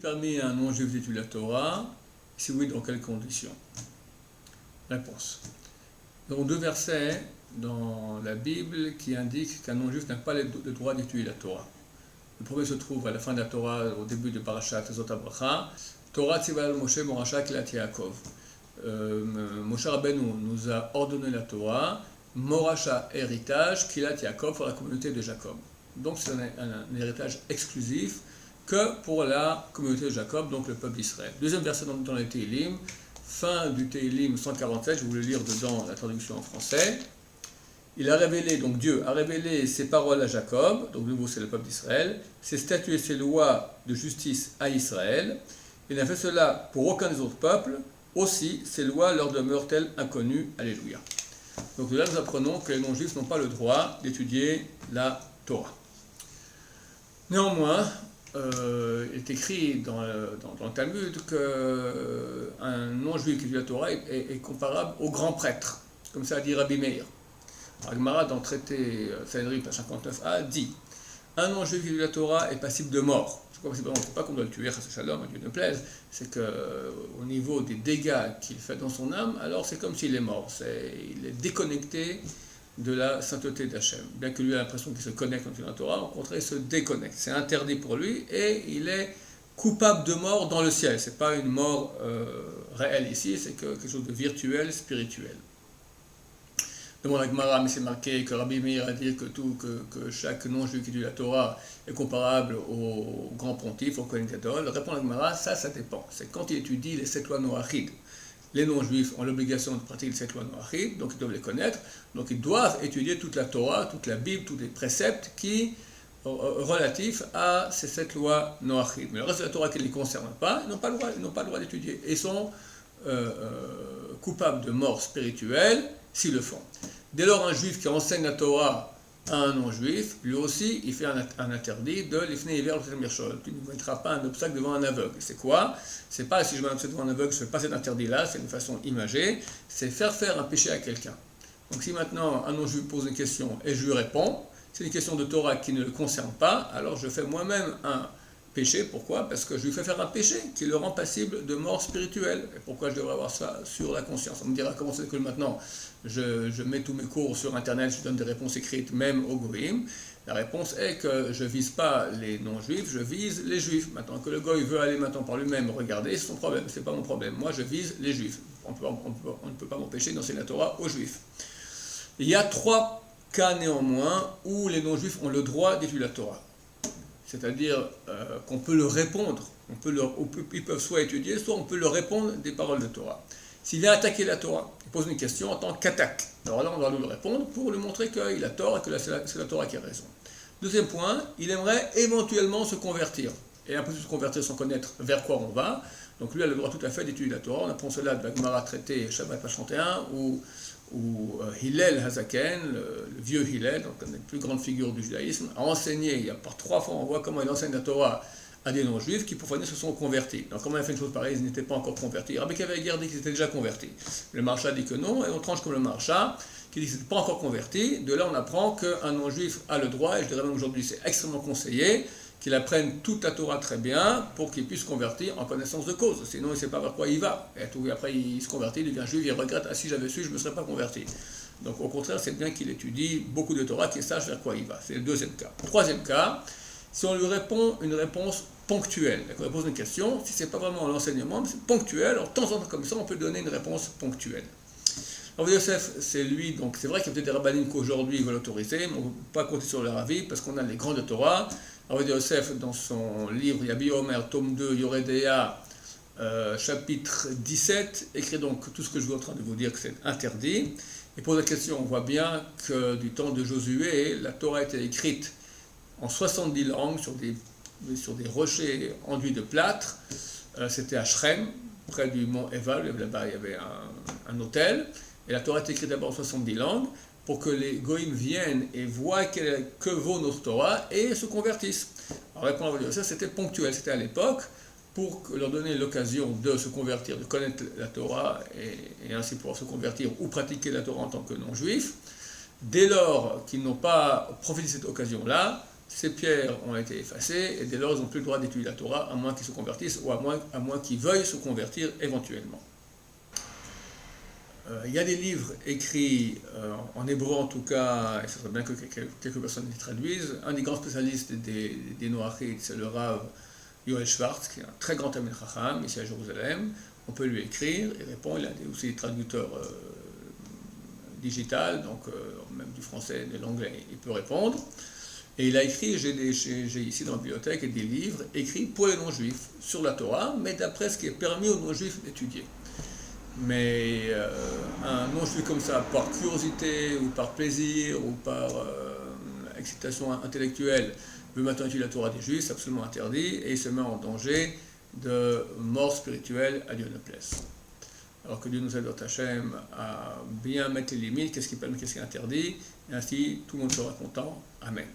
permis à un non-juif d'étudier la Torah? Si oui, dans quelles conditions? Réponse. Nous avons deux versets dans la Bible qui indiquent qu'un non-juif n'a pas le droit d'étudier la Torah. Le premier se trouve à la fin de la Torah, au début de Parashat Zot HaBracha. Torah tziva al Moshe Morasha Kilat Yaakov. Moshe Rabbeinu nous a ordonné la Torah, Morasha héritage, Kilat Yaakov pour la communauté de Jacob. Donc c'est un héritage exclusif que pour la communauté de Jacob, donc le peuple d'Israël. Deuxième verset dans les Tehillim, fin du Tehillim 147, je vais vous le lire dedans la traduction en français. Il a révélé, donc Dieu a révélé ses paroles à Jacob, donc de nouveau c'est le peuple d'Israël, ses statuts et ses lois de justice à Israël. Il n'a fait cela pour aucun des autres peuples, aussi ces lois leur demeurent-elles inconnues. Alléluia. Donc de là nous apprenons que les non-juifs n'ont pas le droit d'étudier la Torah. Néanmoins, il est écrit dans le Talmud qu'un non-juif qui étudie la Torah est comparable au grand prêtre, comme ça a dit Rabbi Meir. Gemara, dans le traité Sanhedrin, page 59a, dit un non-juif qui étudie la Torah est passible de mort. C'est pas qu'on doit le tuer, c'est shalom, à Dieu ne plaise, c'est qu'au niveau des dégâts qu'il fait dans son âme, alors c'est comme s'il est mort. Il est déconnecté de la sainteté d'Hachem. Bien que lui a l'impression qu'il se connecte dans la Torah, au contraire, il se déconnecte. C'est interdit pour lui et il est coupable de mort dans le ciel. Ce n'est pas une mort réelle ici, c'est quelque chose de virtuel, spirituel. Demande à Gemara, mais c'est marqué que Rabbi Meir a dit que chaque non-juif qui étudie la Torah est comparable au grand pontife, au Kohen Gadol. Répond à Gemara, ça dépend. C'est quand il étudie les 7 lois noachides. Les non-juifs ont l'obligation de pratiquer les 7 lois noachides, donc ils doivent les connaître. Donc ils doivent étudier toute la Torah, toute la Bible, tous les préceptes relatifs à ces 7 lois noachides. Mais le reste de la Torah qui ne les concerne pas, ils n'ont pas le droit d'étudier. Et ils sont coupables de mort spirituelle s'ils le font. Dès lors, un juif qui enseigne la Torah à un non-juif, lui aussi, il fait un interdit de l'ifnei hiver l'mirshol. Tu ne mettras pas un obstacle devant un aveugle. C'est quoi? C'est pas si je mets un obstacle devant un aveugle, je ne fais pas cet interdit-là, c'est une façon imagée, c'est faire un péché à quelqu'un. Donc si maintenant un non-juif pose une question et je lui réponds, c'est une question de Torah qui ne le concerne pas, alors je fais moi-même un péché. Pourquoi? Parce que je lui fais faire un péché qui le rend passible de mort spirituelle. Et pourquoi je devrais avoir ça sur la conscience? On me dira comment c'est que maintenant je mets tous mes cours sur internet, je donne des réponses écrites même aux goïm. La réponse est que je ne vise pas les non-juifs, je vise les juifs. Maintenant que le goï veut aller maintenant par lui-même regarder, c'est son problème, c'est pas mon problème. Moi je vise les juifs. On ne peut pas m'empêcher d'enseigner la Torah aux juifs. Il y a 3 cas néanmoins où les non-juifs ont le droit d'étudier la Torah. C'est-à-dire qu'on peut leur répondre, ils peuvent soit étudier, soit on peut leur répondre des paroles de Torah. S'il vient attaquer la Torah, il pose une question en tant qu'attaque. Alors là, on doit lui répondre pour lui montrer qu'il a tort et que c'est la Torah qui a raison. Deuxième point, il aimerait éventuellement se convertir. Et un peu se convertir sans connaître vers quoi on va. Donc lui a le droit tout à fait d'étudier la Torah. On apprend cela de la Gemara traité Shabbat page 31, où Hillel Hazaken, le vieux Hillel, donc une des plus grandes figures du judaïsme, a enseigné, il y a par 3 fois on voit comment il enseigne la Torah à des non-juifs qui pour finir se sont convertis. Donc comment il a fait une chose pareille, ils n'étaient pas encore convertis. Rabbi Kavaïguer dit qu'ils étaient déjà convertis. Le Maharsha dit que non, et on tranche comme le Maharsha, qui dit qu'ils n'étaient pas encore convertis. De là on apprend qu'un non-juif a le droit, et je dirais même aujourd'hui c'est extrêmement conseillé, qu'il apprenne toute la Torah très bien pour qu'il puisse se convertir en connaissance de cause. Sinon, il ne sait pas vers quoi il va. Et après, il se convertit, il devient juif, il regrette, si j'avais su, je ne me serais pas converti. Donc, au contraire, c'est bien qu'il étudie beaucoup de Torah, qu'il sache vers quoi il va. C'est le deuxième cas. Troisième cas, si on lui répond une réponse ponctuelle, on pose une question, si ce n'est pas vraiment l'enseignement, mais c'est ponctuel, alors de temps en temps comme ça, on peut donner une réponse ponctuelle. Alors, Yosef, c'est lui, donc c'est vrai qu'il y a peut-être des rabbinimes qu'aujourd'hui ils veulent autoriser, mais on ne peut pas compter sur leur avis, parce qu'on a les grands de Torah. Alors, Yosef, dans son livre Yabi Omer, tome 2, Yoredea, chapitre 17, écrit donc tout ce que je suis en train de vous dire que c'est interdit. Et pose la question, on voit bien que du temps de Josué, la Torah a été écrite en 70 langues sur des rochers enduits de plâtre. C'était à Shrem, près du mont Eval, là-bas il y avait un autel. Et la Torah a été écrite d'abord en 70 langues, pour que les goïms viennent et voient que vaut notre Torah et se convertissent. Alors répondre à Yosef, c'était ponctuel, c'était à l'époque, pour leur donner l'occasion de se convertir, de connaître la Torah et ainsi pouvoir se convertir ou pratiquer la Torah en tant que non-juif. Dès lors qu'ils n'ont pas profité de cette occasion-là, ces pierres ont été effacées, et dès lors, ils n'ont plus le droit d'étudier la Torah, à moins qu'ils se convertissent, ou à moins qu'ils veuillent se convertir éventuellement. Il y a des livres écrits, en hébreu en tout cas, et ce serait bien que quelques personnes les traduisent. Un des grands spécialistes des Noachites, c'est le Rav Yoel Schwartz, qui est un très grand Talmid Chacham, ici à Jérusalem. On peut lui écrire, il répond, il a aussi des traducteurs digital, donc même du français, de l'anglais, il peut répondre. Et il a écrit, j'ai ici dans la bibliothèque des livres écrits pour les non-juifs sur la Torah, mais d'après ce qui est permis aux non-juifs d'étudier. Mais un non-juif comme ça, par curiosité ou par plaisir ou par excitation intellectuelle, veut maintenant étudier la Torah des juifs, c'est absolument interdit, et il se met en danger de mort spirituelle, à Dieu ne plaise. Alors que Dieu nous aide, Hachem, à bien mettre les limites, qu'est-ce qui permet, qu'est-ce qui est interdit, et ainsi tout le monde sera content. Amen.